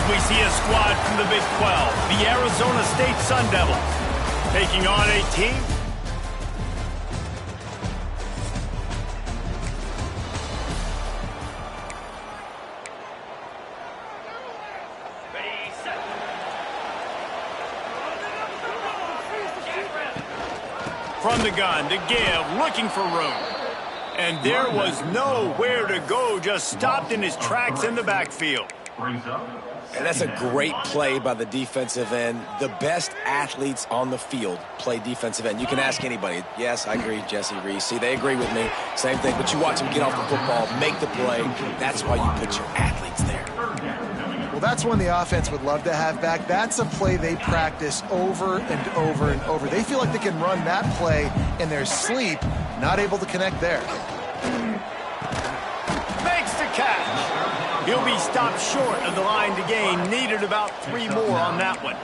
we see a squad from the Big 12, the Arizona State Sun Devils, taking on a team from the gun to give, looking for room. And there was nowhere to go, just stopped in his tracks in the backfield. And that's a great play by the defensive end. The best athletes on the field play defensive end. You can ask anybody. Yes, I agree, Jesse, Reese. See, they agree with me. Same thing. But you watch them get off the football, make the play. That's why you put your athletes there. Well, that's one the offense would love to have back. That's a play they practice over and over and over. They feel like they can run that play in their sleep, not able to connect there. Makes the catch. He'll be stopped short of the line to gain. Needed about 3 more on that one.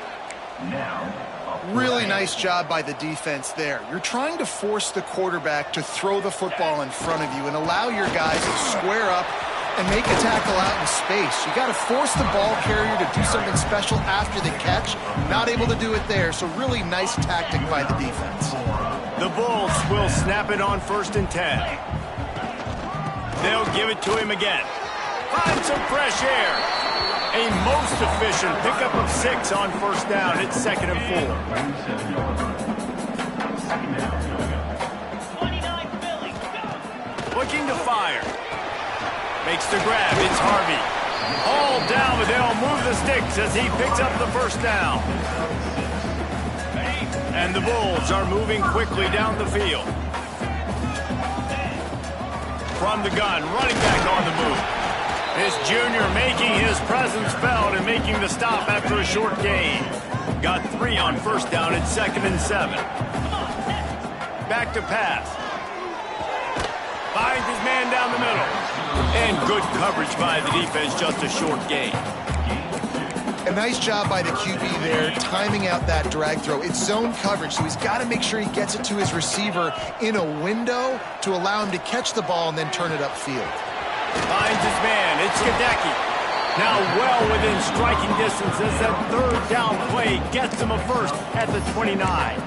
Really nice job by the defense there. You're trying to force the quarterback to throw the football in front of you and allow your guys to square up and make a tackle out in space. You got to force the ball carrier to do something special after the catch. Not able to do it there, so really nice tactic by the defense. The Bulls will snap it on 1st and 10. They'll give it to him again. Find some fresh air. A most efficient pickup of 6 on 1st down. It's 2nd and 4. Looking to fire. Makes the grab. It's Harvey. All down, but they'll move the sticks as he picks up the 1st down. And the Bulls are moving quickly down the field. From the gun, running back on the move. This junior making his presence felt and making the stop after a short gain. Got 3 on 1st down. It's 2nd and 7. Back to pass. Finds his man down the middle. And good coverage by the defense, just a short gain. A nice job by the QB there, timing out that drag throw. It's zone coverage, so he's got to make sure he gets it to his receiver in a window to allow him to catch the ball and then turn it upfield. Finds his man. It's Gadecki. Now well within striking distance as that 3rd down play gets him a 1st at the 29.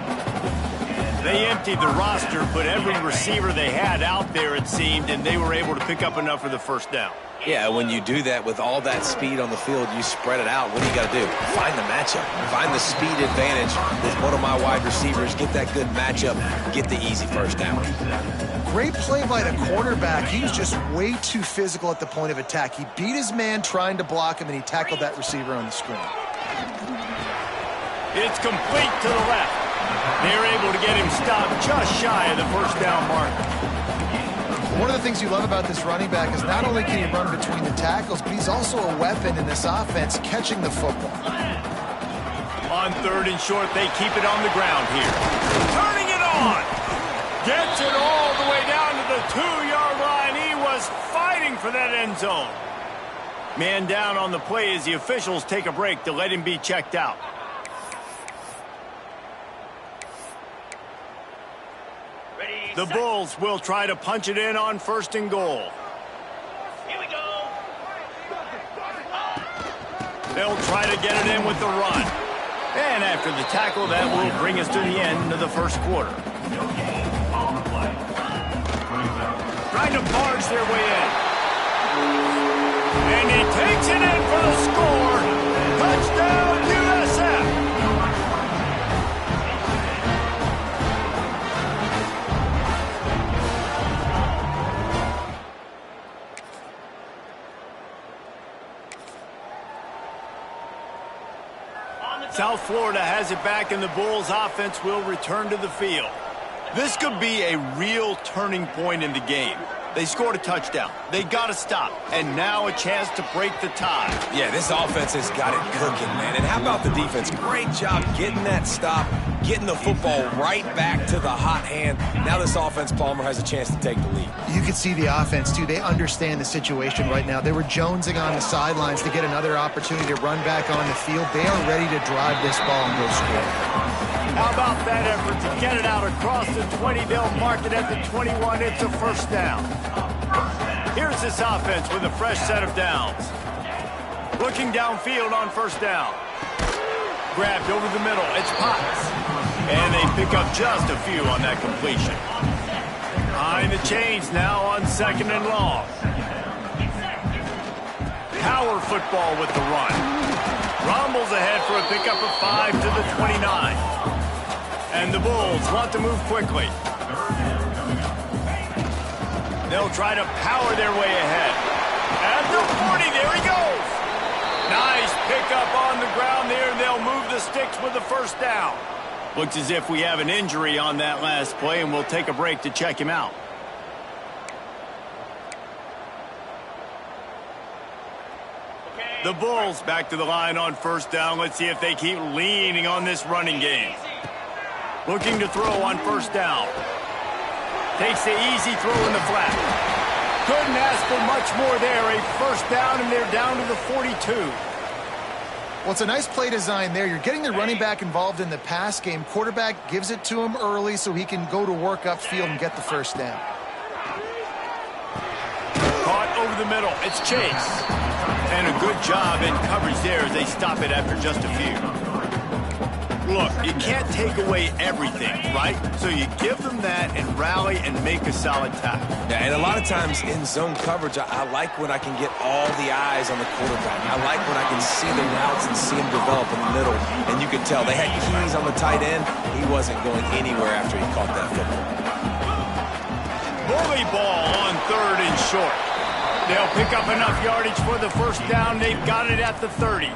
They emptied the roster, but every receiver they had out there, it seemed, and they were able to pick up enough for the 1st down. Yeah, when you do that with all that speed on the field, you spread it out. What do you got to do? Find the matchup. Find the speed advantage with one of my wide receivers. Get that good matchup. Get the easy 1st down. Great play by the cornerback. He was just way too physical at the point of attack. He beat his man trying to block him, and he tackled that receiver on the screen. It's complete to the left. They're able to get him stopped just shy of the 1st down mark. One of the things you love about this running back is not only can he run between the tackles, but he's also a weapon in this offense catching the football. On 3rd and short, they keep it on the ground here. Turning it on. Gets it all the way down to the 2-yard line. He was fighting for that end zone. Man down on the play as the officials take a break to let him be checked out. The Bulls will try to punch it in on 1st and goal. Here we go. They'll try to get it in with the run. And after the tackle, that will bring us to the end of the 1st quarter. Trying to barge their way in. And he takes it in for the score. Touchdown, USF. South Florida has it back, and the Bulls offense will return to the field. This could be a real turning point in the game. They scored a touchdown. They got to stop. And now a chance to break the tie. Yeah, this offense has got it cooking, man. And how about the defense? Great job getting that stop, getting the football right back to the hot hand. Now this offense, Palmer, has a chance to take the lead. You can see the offense, too. They understand the situation right now. They were jonesing on the sidelines to get another opportunity to run back on the field. They are ready to drive this ball and go score. How about that effort to get it out across the 20? They'll mark it at the 21. It's a 1st down. Here's this offense with a fresh set of downs. Looking downfield on first down. Grabbed over the middle. It's Potts. And they pick up just a few on that completion. Behind the chains now on 2nd and long. Power football with the run. Rumbles ahead for a pickup of 5 to the 29. And the Bulls want to move quickly. They'll try to power their way ahead. At the 40, there he goes. Nice pickup on the ground there. They'll move the sticks with the first down. Looks as if we have an injury on that last play, and we'll take a break to check him out. The Bulls back to the line on first down. Let's see if they keep leaning on this running game. Looking to throw on first down. Takes the easy throw in the flat. Couldn't ask for much more there. A first down, and they're down to the 42. Well, it's a nice play design there. You're getting the running back involved in the pass game. Quarterback gives it to him early so he can go to work upfield and get the first down. Caught over the middle. It's Chase. And a good job in coverage there as they stop it after just a few. Look, you can't take away everything, right? So you give them that and rally and make a solid tackle. Yeah, and a lot of times in zone coverage, I like when I can get all the eyes on the quarterback. I like when I can see the routes and see him develop in the middle. And you could tell they had keys on the tight end. He wasn't going anywhere after he caught that football. Bully ball on 3rd and short. They'll pick up enough yardage for the first down. They've got it at the 30.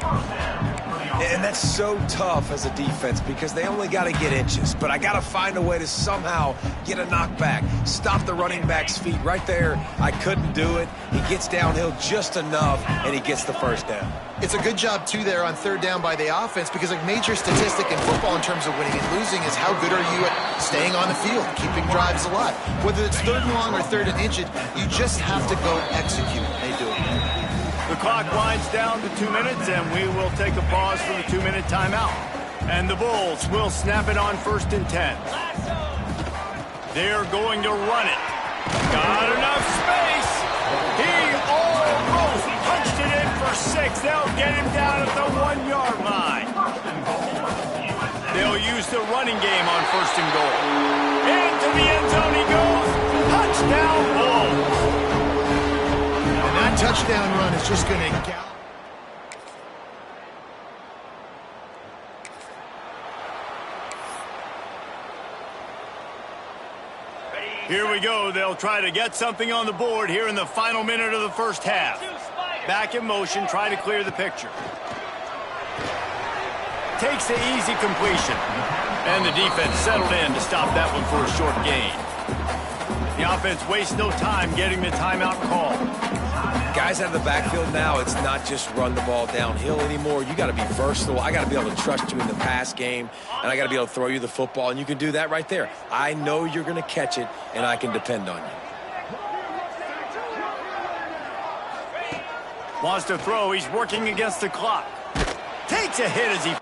And that's so tough as a defense because they only got to get inches. But I got to find a way to somehow get a knockback, stop the running back's feet right there. I couldn't do it. He gets downhill just enough, and he gets the first down. It's a good job, too, there on 3rd down by the offense because a major statistic in football in terms of winning and losing is how good are you at staying on the field, keeping drives alive. Whether it's 3rd and long or 3rd and inches, you just have to go execute. They do it. The clock winds down to 2 minutes, and we will take a pause for the 2-minute timeout. And the Bulls will snap it on 1st and 10. They're going to run it. Got enough space. He almost punched it in for 6. They'll get him down at the 1-yard line. They'll use the running game on 1st and goal. Into the end zone he goes. Touchdown, Bulls. That touchdown run is just going to gallop. Here we go. They'll try to get something on the board here in the final minute of the first half. Back in motion, try to clear the picture. Takes the easy completion. And the defense settled in to stop that one for a short gain. The offense wastes no time getting the timeout call. Guys out of the backfield now, it's not just run the ball downhill anymore. You got to be versatile. I got to be able to trust you in the pass game, and I got to be able to throw you the football, and you can do that right there. I know you're going to catch it, and I can depend on you. Wants to throw. He's working against the clock. Takes a hit as he...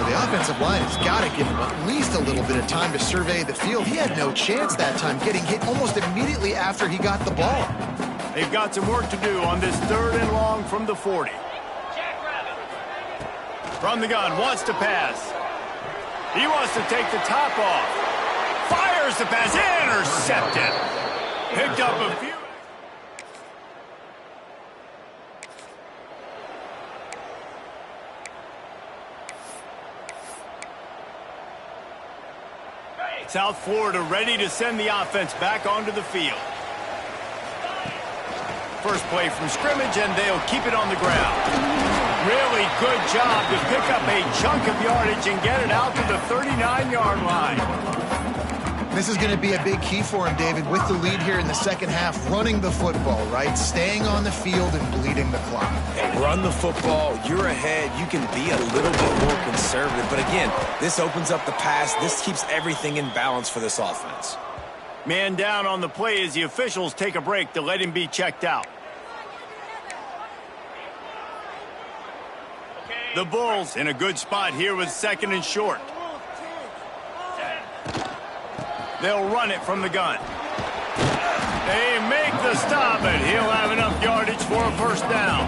The offensive line has got to give him at least a little bit of time to survey the field. He had no chance that time, getting hit almost immediately after he got the ball. They've got some work to do on this 3rd and long from the 40. From the gun, wants to pass. He wants to take the top off. Fires the pass, intercepted. Picked up a few. South Florida ready to send the offense back onto the field. First play from scrimmage, and they'll keep it on the ground. Really good job to pick up a chunk of yardage and get it out to the 39-yard line. This is going to be a big key for him, David, with the lead here in the second half, running the football, right? Staying on the field and bleeding the clock. Hey, run the football. You're ahead. You can be a little bit more conservative. But again, this opens up the pass. This keeps everything in balance for this offense. Man down on the play as the officials take a break to let him be checked out. The Bulls in a good spot here with 2nd and short. They'll run it from the gun. They make the stop, and he'll have enough yardage for a first down.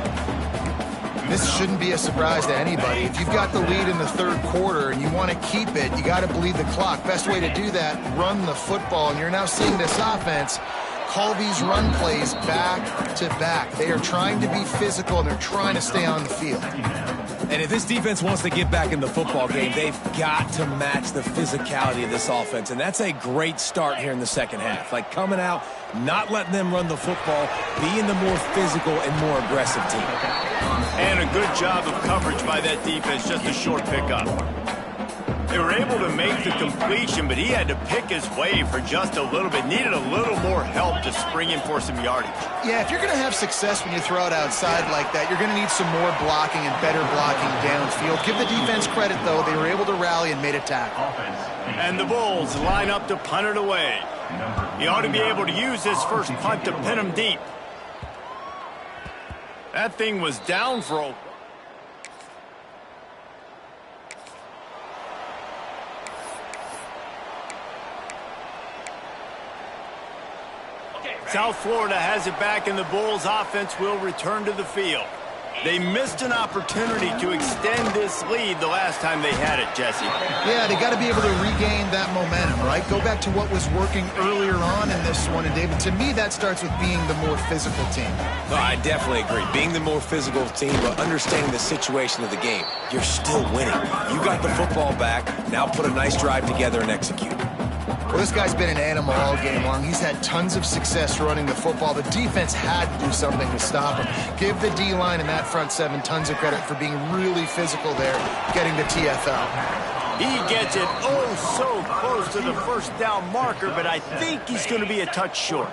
This shouldn't be a surprise to anybody. If you've got the lead in the third quarter and you want to keep it, you got to bleed the clock. Best way to do that, run the football. And you're now seeing this offense call these run plays back to back. They are trying to be physical, and they're trying to stay on the field. And if this defense wants to get back in the football game, they've got to match the physicality of this offense. And that's a great start here in the second half. Like coming out, not letting them run the football, being the more physical and more aggressive team. And a good job of coverage by that defense, just a short pickup. They were able to make the completion, but he had to pick his way for just a little bit. Needed a little more help to spring in for some yardage. Yeah, if you're going to have success when you throw it outside like that, you're going to need some more blocking and better blocking downfield. Give the defense credit, though. They were able to rally and made a tackle. And the Bulls line up to punt it away. He ought to be able to use this first punt to pin him deep. That thing was down for a... South Florida has it back, and the Bulls offense will return to the field. They missed an opportunity to extend this lead the last time they had it, Jesse. Yeah, they got to be able to regain that momentum, right? Go back to what was working earlier on in this one. And, David, to me, that starts with being the more physical team. No, I definitely agree. Being the more physical team, but understanding the situation of the game. You're still winning. You got the football back. Now put a nice drive together and execute. Well, this guy's been an animal all game long. He's had tons of success running the football. The defense had to do something to stop him. Give the D-line and that front seven tons of credit for being really physical there, getting the TFL. He gets it oh so close to the first down marker, but I think he's going to be a touch short.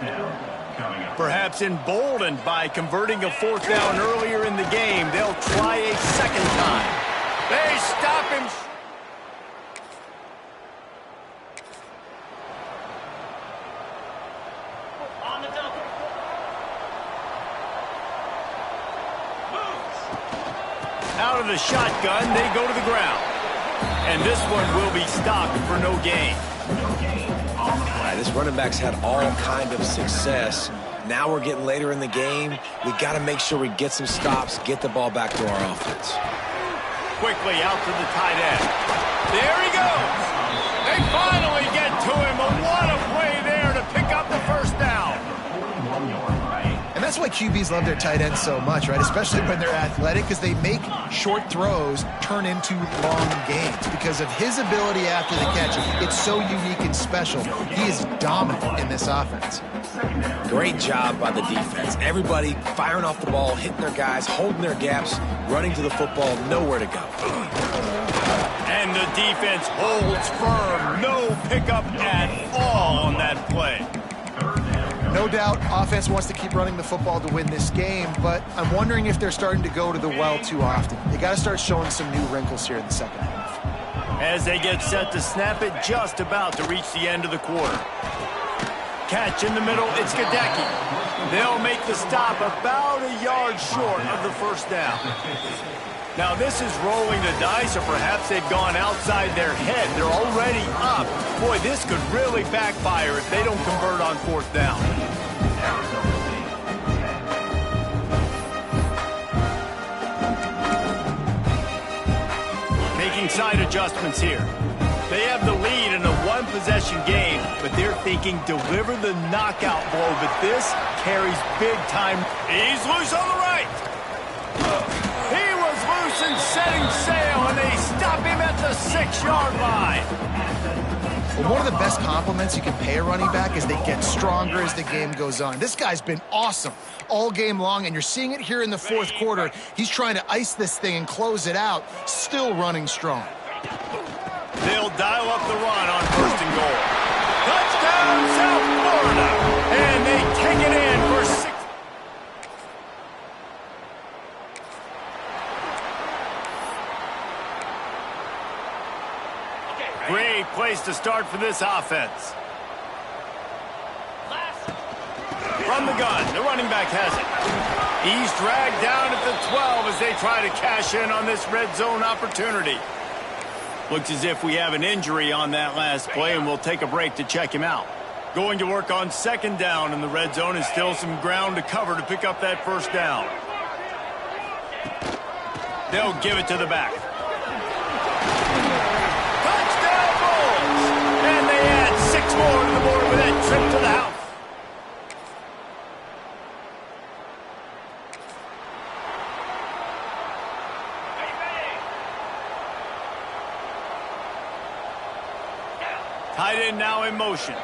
Perhaps emboldened by converting a fourth down earlier in the game, they'll try a second time. They stop him. Out of the shotgun, they go to the ground. And this one will be stopped for no gain. This running back's had all kind of success. Now we're getting later in the game. We got to make sure we get some stops, get the ball back to our offense. Quickly out to the tight end. There he goes. They finally get to him. What a play there to pick up the first down. And that's why QBs love their tight ends so much, right? Especially when they're athletic, because they make short throws turn into long gains. Because of his ability after the catch, it's so unique and special. He is dominant in this offense. Great job by the defense. Everybody firing off the ball, hitting their guys, holding their gaps, running to the football, nowhere to go. And the defense holds firm. No pickup at all on that play. No doubt, offense wants to keep running the football to win this game, but I'm wondering if they're starting to go to the well too often. They got to start showing some new wrinkles here in the second half. As they get set to snap it, just about to reach the end of the quarter. Catch in the middle, it's Gadecki. They'll make the stop about a yard short of the first down. Now this is rolling the dice, or perhaps they've gone outside their head. They're already up. Boy, this could really backfire if they don't convert on fourth down. Making side adjustments here. They have the lead in a one-possession game, but they're thinking deliver the knockout blow, but this carries big time. He's loose on the right. He was loose and setting sail, and they stop him at the 6-yard line. Well, one of the best compliments you can pay a running back is they get stronger as the game goes on. This guy's been awesome all game long, and you're seeing it here in the fourth quarter. He's trying to ice this thing and close it out, still running strong. They'll dial up the run on first and goal. Touchdown, South Florida. And they take it in for 6. Great place to start for this offense. From the gun, the running back has it. He's dragged down at the 12 as they try to cash in on this red zone opportunity. Looks as if we have an injury on that last play, and we'll take a break to check him out. Going to work on second down in the red zone, and still some ground to cover to pick up that first down. They'll give it to the back. Touchdown Bulls! And they add 6 more to the board with that trip to the house. Tight end now in motion.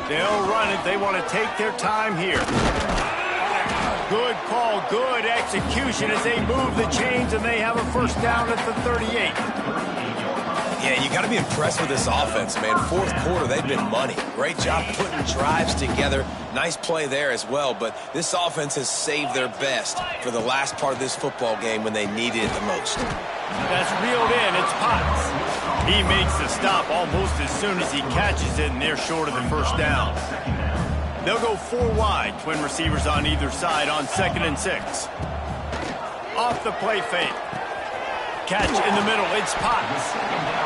They'll run it. They want to take their time here. Good call, good execution as they move the chains, and they have a first down at the 38. Yeah, you got to be impressed with this offense, man. Fourth quarter, they've been money. Great job putting drives together. Nice play there as well, but this offense has saved their best for the last part of this football game when they needed it the most. That's reeled in. It's Potts. He makes the stop almost as soon as he catches it, and they're short of the first down. They'll go 4 wide, twin receivers on either side on 2nd and 6. Off the play fake. Catch in the middle. It's Potts.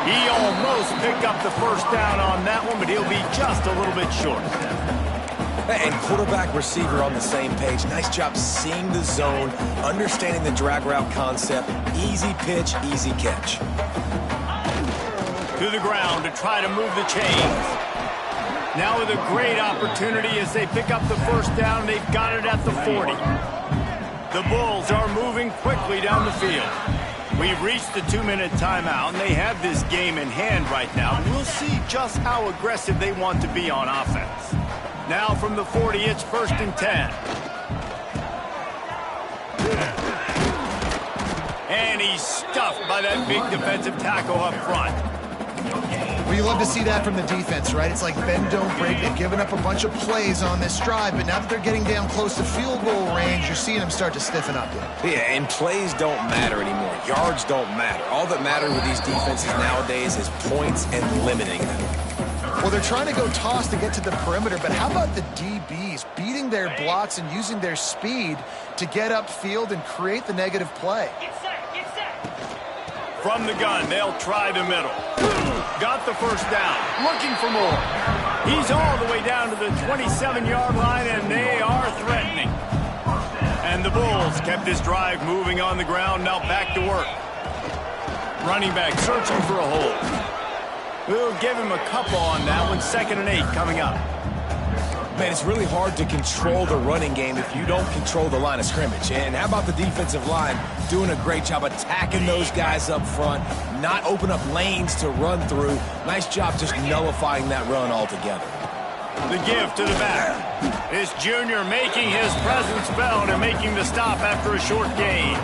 He almost picked up the first down on that one, but he'll be just a little bit short. And quarterback receiver on the same page. Nice job seeing the zone, understanding the drag route concept. Easy pitch, easy catch. To the ground to try to move the chains. Now with a great opportunity as they pick up the first down. They've got it at the 40. The Bulls are moving quickly down the field. We've reached the 2-minute timeout, and they have this game in hand right now. We'll see just how aggressive they want to be on offense. Now from the 40, it's 1st and 10. And he's stuffed by that big defensive tackle up front. Well, you love to see that from the defense, right? It's like bend, don't break. They've given up a bunch of plays on this drive, but now that they're getting down close to field goal range, you're seeing them start to stiffen up there. Yeah, and plays don't matter anymore. Yards don't matter. All that matters with these defenses nowadays is points and limiting them. Well, they're trying to go toss to get to the perimeter, but how about the DBs beating their blocks and using their speed to get upfield and create the negative play? From the gun, they'll try the middle. Got the first down. Looking for more. He's all the way down to the 27-yard line, and they are threatening. And the Bulls kept this drive moving on the ground. Now back to work. Running back searching for a hole. We'll give him a couple on that one. 2nd and 8 coming up. Man, it's really hard to control the running game if you don't control the line of scrimmage. And how about the defensive line doing a great job attacking those guys up front, not open up lanes to run through. Nice job just nullifying that run altogether. The give to the back. This junior making his presence felt and making the stop after a short gain.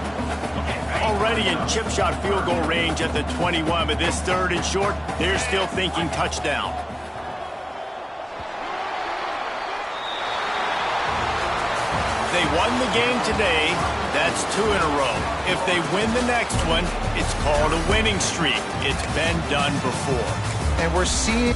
Already in chip shot field goal range at the 21, but this 3rd and short, they're still thinking touchdown. They won the game today. That's 2 in a row. If they win the next one, it's called a winning streak. It's been done before. And we're seeing...